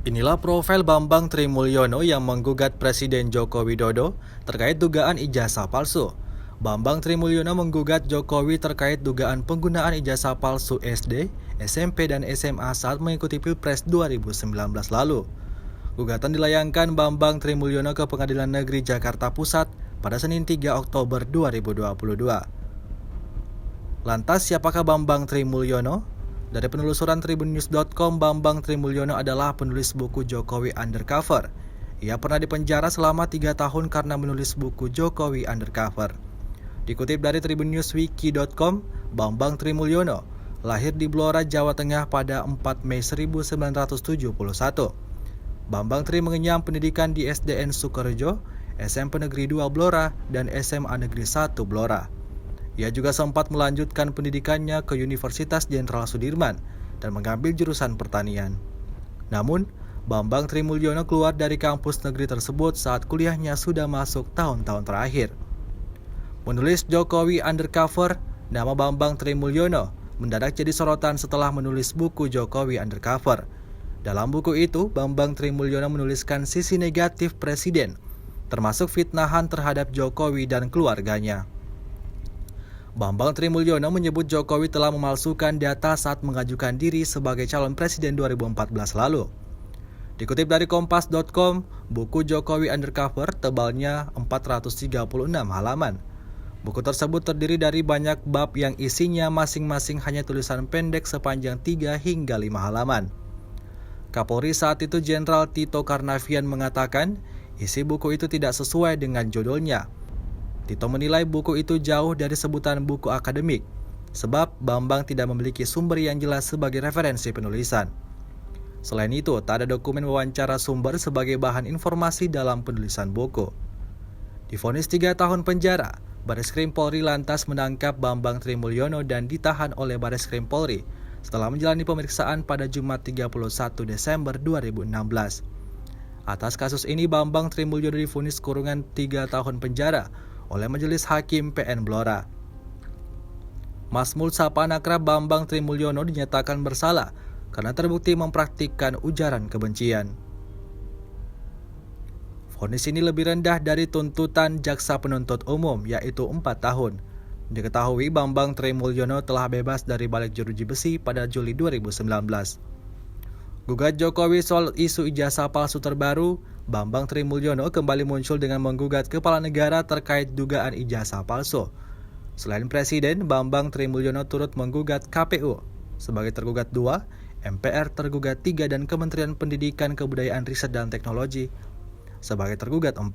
Inilah profil Bambang Trimulyono yang menggugat Presiden Joko Widodo terkait dugaan ijazah palsu. Bambang Trimulyono menggugat Jokowi terkait dugaan penggunaan ijazah palsu SD, SMP, dan SMA saat mengikuti Pilpres 2019 lalu. Gugatan dilayangkan Bambang Trimulyono ke Pengadilan Negeri Jakarta Pusat pada Senin 3 Oktober 2022. Lantas siapakah Bambang Trimulyono? Dari penelusuran tribunnews.com, Bambang Trimulyono adalah penulis buku Jokowi Undercover. Ia pernah dipenjara selama 3 tahun karena menulis buku Jokowi Undercover. Dikutip dari tribunnewswiki.com, Bambang Trimulyono lahir di Blora, Jawa Tengah pada 4 Mei 1971. Bambang Tri mengenyam pendidikan di SDN Sukorejo, SMP Negeri 2 Blora, dan SMA Negeri 1 Blora. Ia juga sempat melanjutkan pendidikannya ke Universitas Jenderal Sudirman dan mengambil jurusan pertanian. Namun, Bambang Trimulyono keluar dari kampus negeri tersebut saat kuliahnya sudah masuk tahun-tahun terakhir. Menulis Jokowi Undercover, nama Bambang Trimulyono mendadak jadi sorotan setelah menulis buku Jokowi Undercover. Dalam buku itu, Bambang Trimulyono menuliskan sisi negatif Presiden, termasuk fitnahan terhadap Jokowi dan keluarganya. Bambang Trimulyono menyebut Jokowi telah memalsukan data saat mengajukan diri sebagai calon presiden 2014 lalu. Dikutip dari kompas.com, buku Jokowi Undercover tebalnya 436 halaman. Buku tersebut terdiri dari banyak bab yang isinya masing-masing hanya tulisan pendek sepanjang 3 hingga 5 halaman. Kapolri saat itu Jenderal Tito Karnavian mengatakan, isi buku itu tidak sesuai dengan judulnya. Tito menilai buku itu jauh dari sebutan buku akademik, sebab Bambang tidak memiliki sumber yang jelas sebagai referensi penulisan. Selain itu, tak ada dokumen wawancara sumber sebagai bahan informasi dalam penulisan buku. Divonis 3 tahun penjara, Bareskrim Polri lantas menangkap Bambang Trimulyono dan ditahan oleh Bareskrim Polri setelah menjalani pemeriksaan pada Jumat 31 Desember 2016. Atas kasus ini, Bambang Trimulyono divonis kurungan 3 tahun penjara oleh Majelis Hakim PN Blora. Masmul sapaan akrab Bambang Trimulyono dinyatakan bersalah karena terbukti mempraktikkan ujaran kebencian. Vonis ini lebih rendah dari tuntutan jaksa penuntut umum, yaitu 4 tahun. Diketahui Bambang Trimulyono telah bebas dari balik jeruji besi pada Juli 2019. Gugat Jokowi soal isu ijazah palsu terbaru, Bambang Trimulyono kembali muncul dengan menggugat kepala negara terkait dugaan ijazah palsu. Selain Presiden, Bambang Trimulyono turut menggugat KPU sebagai tergugat 2, MPR tergugat 3, dan Kementerian Pendidikan Kebudayaan Riset dan Teknologi sebagai tergugat 4.